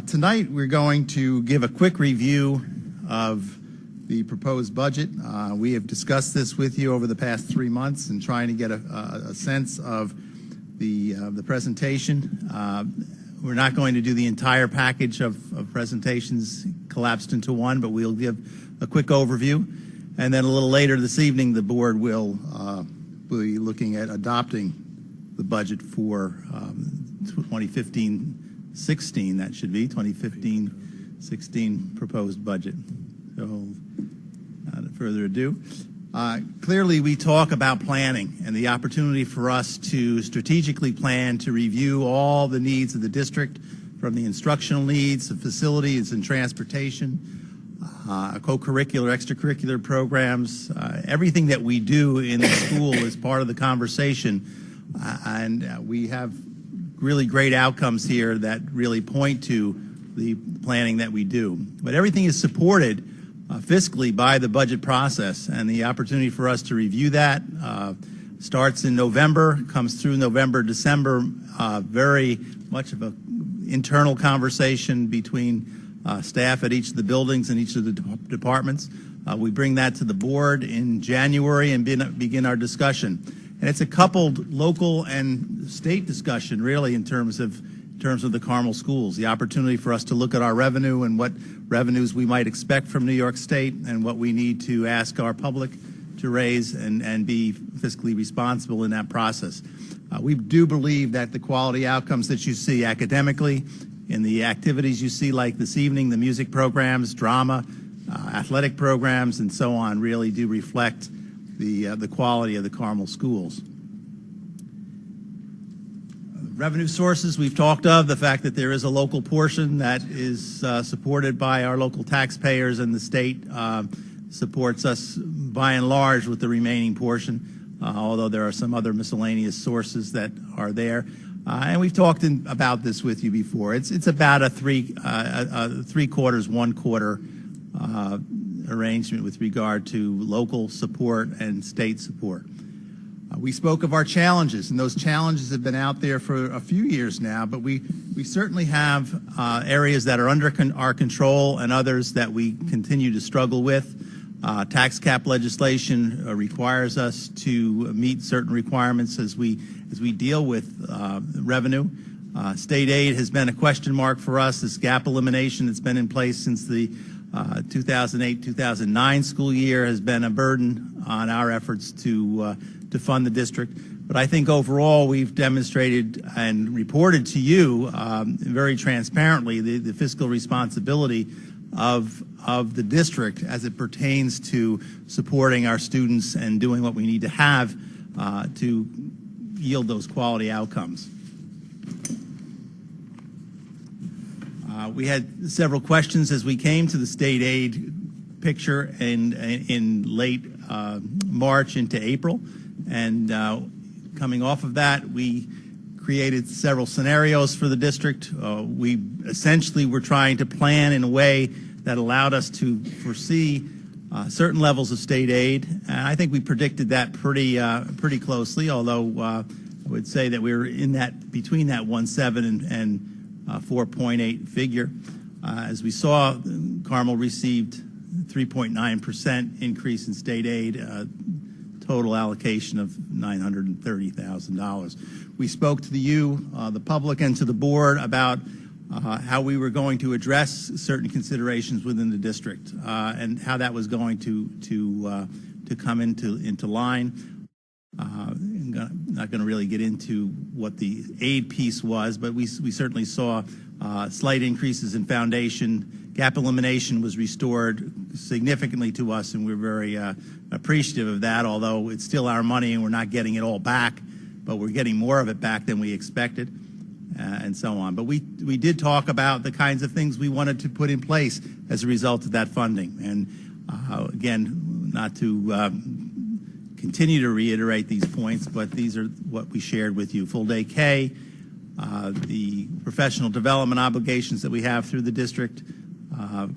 Tonight we're going to give a quick review of the proposed budget. We have discussed this with you over the past 3 months and trying to get a sense of the presentation. We're not going to do the entire package of presentations collapsed into one, but we'll give a quick overview. And then a little later this evening, the board will be looking at adopting the budget for 2015-16, that should be 2015-16 proposed budget. So, without further ado, clearly we talk about planning and the opportunity for us to strategically plan to review all the needs of the district, from the instructional needs, the facilities and transportation, co-curricular, extracurricular programs. Everything that we do in the school is part of the conversation, and we have really great outcomes here that really point to the planning that we do. But everything is supported fiscally by the budget process, and the opportunity for us to review that starts in November, comes through November, December, very much of an internal conversation between staff at each of the buildings and each of the departments. We bring that to the board in January and begin our discussion. And it's a coupled local and state discussion, really, in terms of the Carmel schools. The opportunity for us to look at our revenue and what revenues we might expect from New York State and what we need to ask our public to raise and be fiscally responsible in that process. We do believe that the quality outcomes that you see academically, in the activities you see like this evening, the music programs, drama, athletic programs, and so on, really do reflect the quality of the Carmel schools. Revenue sources we've talked of, the fact that there is a local portion that is supported by our local taxpayers, and the state supports us by and large with the remaining portion, although there are some other miscellaneous sources that are there. And we've talked about this with you before. It's about a three quarters, 1 quarter arrangement with regard to local support and state support. We spoke of our challenges, and those challenges have been out there for a few years now, but we certainly have areas that are under our control and others that we continue to struggle with. Tax cap legislation requires us to meet certain requirements as we deal with revenue. State aid has been a question mark for us. This gap elimination that's been in place since the 2008-2009 school year has been a burden on our efforts to fund the district. But I think overall we've demonstrated and reported to you very transparently the fiscal responsibility of the district as it pertains to supporting our students and doing what we need to have to yield those quality outcomes. We had several questions as we came to the state aid picture in late March into April, and coming off of that, we created several scenarios for the district. We essentially were trying to plan in a way that allowed us to foresee certain levels of state aid, and I think we predicted that pretty closely. Although I would say that we were in that between that 1.7 and 4.8 figure. As we saw, Carmel received 3.9% increase in state aid, total allocation of $930,000. We spoke to the public, and to the board about how we were going to address certain considerations within the district and how that was going to come into line. I'm not going to really get into what the aid piece was, but we certainly saw slight increases in foundation. Gap elimination was restored significantly to us, and we're very appreciative of that, although it's still our money and we're not getting it all back, but we're getting more of it back than we expected, and so on. But we did talk about the kinds of things we wanted to put in place as a result of that funding. And again, not to continue to reiterate these points, but these are what we shared with you. Full day K, the professional development obligations that we have through the district,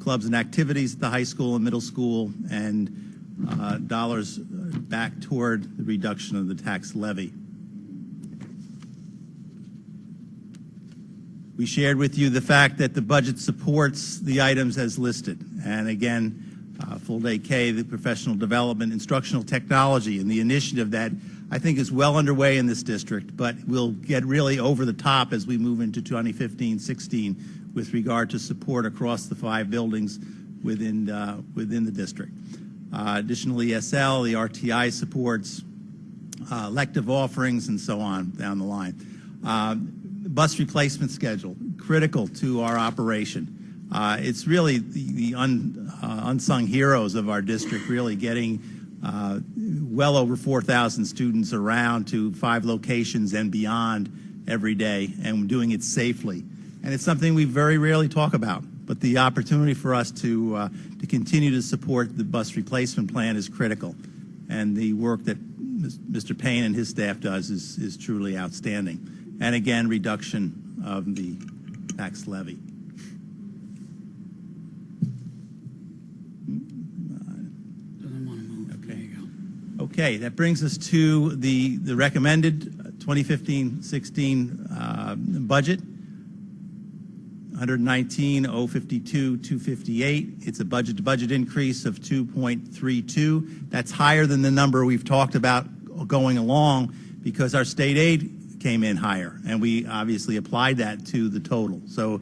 clubs and activities at the high school and middle school, and dollars back toward the reduction of the tax levy. We shared with you the fact that the budget supports the items as listed. And again, full day K, the professional development, instructional technology, and the initiative that I think is well underway in this district, but will get really over the top as we move into 2015-16 with regard to support across the 5 buildings within the district. Additionally, ESL, the RTI supports, elective offerings, and so on down the line. Bus replacement schedule, critical to our operation. It's really the unsung heroes of our district, really getting well over 4,000 students around to 5 locations and beyond every day, and doing it safely. And it's something we very rarely talk about, but the opportunity for us to continue to support the bus replacement plan is critical. And the work that Mr. Payne and his staff does is truly outstanding. And again, reduction of the tax levy. Doesn't want to move. Okay. There you go. Okay, that brings us to the recommended 2015-16 budget. 119,052,258. It's a budget-to-budget increase of 2.32. That's higher than the number we've talked about going along because our state aid came in higher, and we obviously applied that to the total. So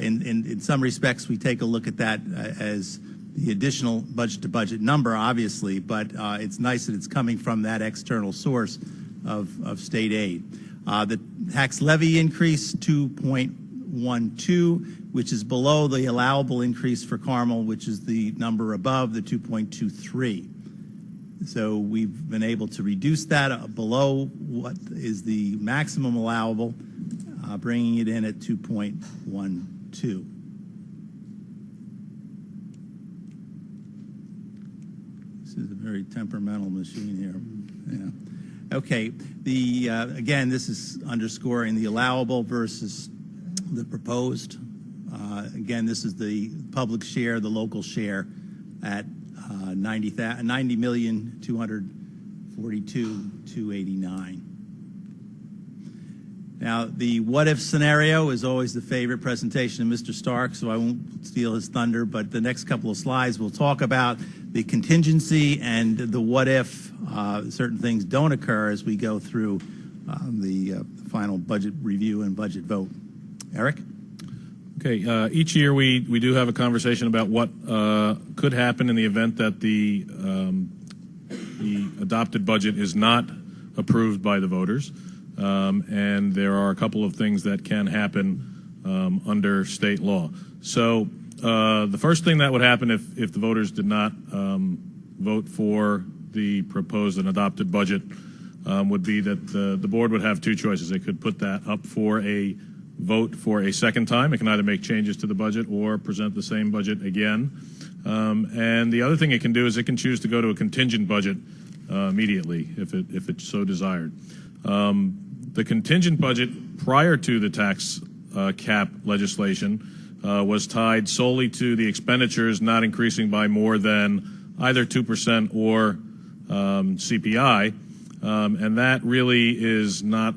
in some respects, we take a look at that as the additional budget-to-budget number, obviously, but it's nice that it's coming from that external source of state aid. The tax levy increase, 2.12, which is below the allowable increase for Carmel, which is the number above the 2.23. So we've been able to reduce that below what is the maximum allowable, bringing it in at 2.12. This is a very temperamental machine here. Yeah. Okay. Again, this is underscoring the allowable versus the proposed. Again, this is the public share, the local share at 90,242,289. Now, the what-if scenario is always the favorite presentation of Mr. Stark, so I won't steal his thunder, but the next couple of slides will talk about the contingency and the what-if certain things don't occur as we go through the final budget review and budget vote. Eric? Okay, each year we do have a conversation about what could happen in the event that the adopted budget is not approved by the voters. And there are a couple of things that can happen under state law. So the first thing that would happen if the voters did not vote for the proposed and adopted budget would be that the board would have 2 choices. They could put that up for a vote for a second time. It can either make changes to the budget or present the same budget again. And the other thing it can do is it can choose to go to a contingent budget immediately if it's so desired. The contingent budget prior to the tax cap legislation was tied solely to the expenditures not increasing by more than either 2% or CPI. And that really is not.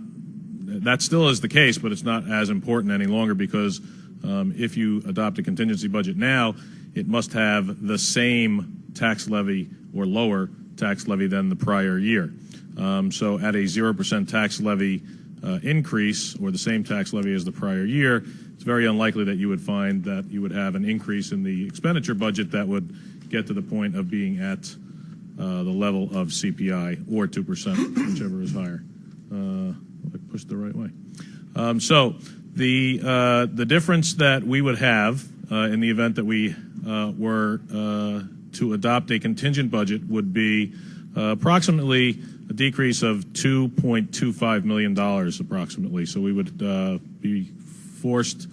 That still is the case, but it's not as important any longer because if you adopt a contingency budget now, it must have the same tax levy or lower tax levy than the prior year. So at a 0% tax levy increase or the same tax levy as the prior year, it's very unlikely that you would find that you would have an increase in the expenditure budget that would get to the point of being at the level of CPI or 2%, whichever is higher. I pushed the right way. So the difference that we would have in the event that we were to adopt a contingent budget would be approximately a decrease of $2.25 million approximately. So we would be forced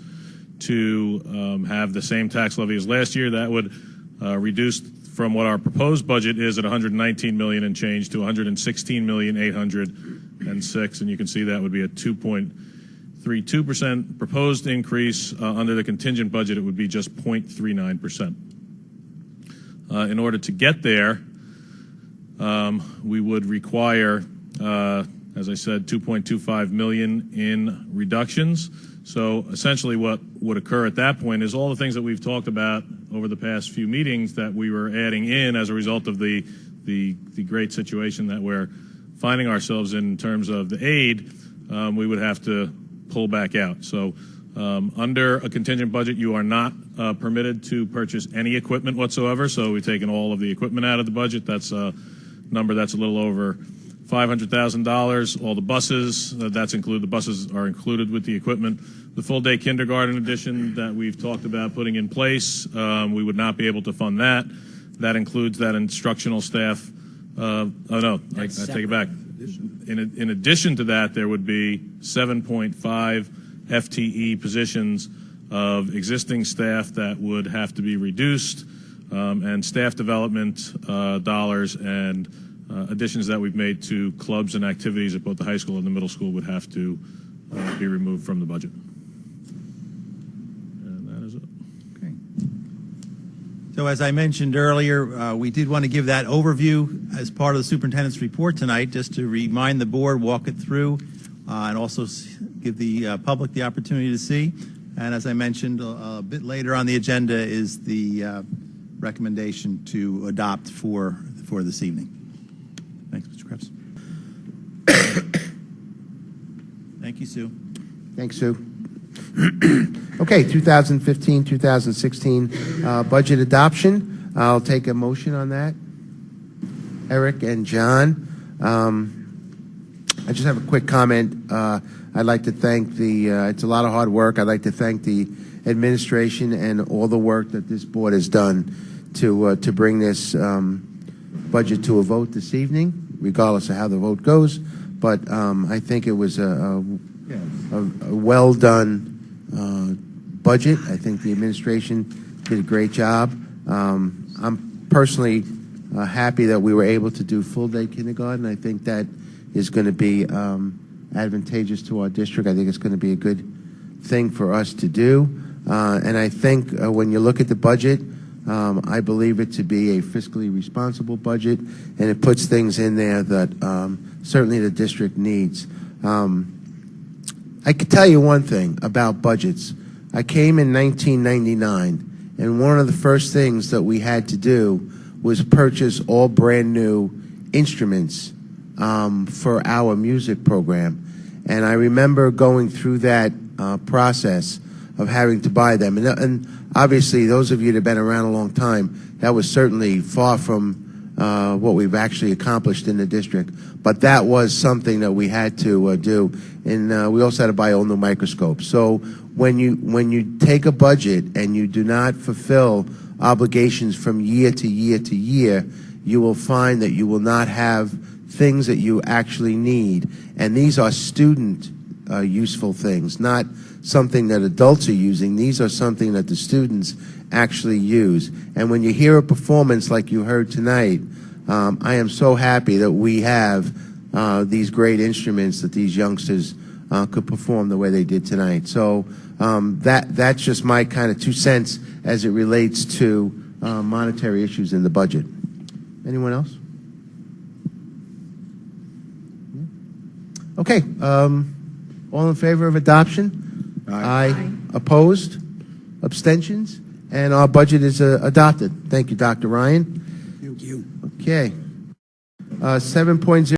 to have the same tax levy as last year. That would reduce from what our proposed budget is at $119 million and change to $116,806,000, and you can see that would be a 2.32% proposed increase. Under the contingent budget, it would be just 0.39%. In order to get there, we would require as I said, $2.25 million in reductions. So essentially what would occur at that point is all the things that we've talked about over the past few meetings that we were adding in as a result of the great situation that we're finding ourselves in terms of the aid, we would have to pull back out. So under a contingent budget, you are not permitted to purchase any equipment whatsoever. So we've taken all of the equipment out of the budget. That's a number that's a little over $500,000. All the buses, the buses are included with the equipment. The full-day kindergarten edition that we've talked about putting in place, we would not be able to fund that. That includes that instructional staff. I take it back. In addition to that, there would be 7.5 FTE positions of existing staff that would have to be reduced, and staff development dollars and additions that we've made to clubs and activities at both the high school and the middle school would have to be removed from the budget. And that is it. Okay. So as I mentioned earlier, we did want to give that overview as part of the superintendent's report tonight, just to remind the board, walk it through, and also give the public the opportunity to see. And as I mentioned, a bit later on the agenda is the recommendation to adopt for this evening. Thanks, Mr. Krebs. Thank you, Sue. Thanks, Sue. Okay, 2015-2016 budget adoption. I'll take a motion on that. Eric and John. I just have a quick comment. I'd like to thank it's a lot of hard work. I'd like to thank the administration and all the work that this board has done to bring this budget to a vote this evening, regardless of how the vote goes. But I think it was a well done budget. I think the administration did a great job. I'm personally happy that we were able to do full day kindergarten. I think that is going to be advantageous to our district. I think it's going to be a good thing for us to do. And I think when you look at the budget, I believe it to be a fiscally responsible budget, and it puts things in there that certainly the district needs. I could tell you one thing about budgets. I came in 1999, and one of the first things that we had to do was purchase all brand new instruments for our music program. And I remember going through that process of having to buy them. And obviously, those of you that have been around a long time, that was certainly far from what we've actually accomplished in the district. But that was something that we had to do. And we also had to buy all new microscopes. So when you take a budget and you do not fulfill obligations from year to year to year, you will find that you will not have things that you actually need. And these are student useful things, not something that adults are using. These are something that the students actually use. And when you hear a performance like you heard tonight, I am so happy that we have these great instruments that these youngsters could perform the way they did tonight. So that's just my kind of 2 cents as it relates to monetary issues in the budget. Anyone else? Okay. All in favor of adoption? Aye. Opposed? Abstentions? And our budget is adopted. Thank you, Dr. Ryan. Thank you. Okay. 7.0.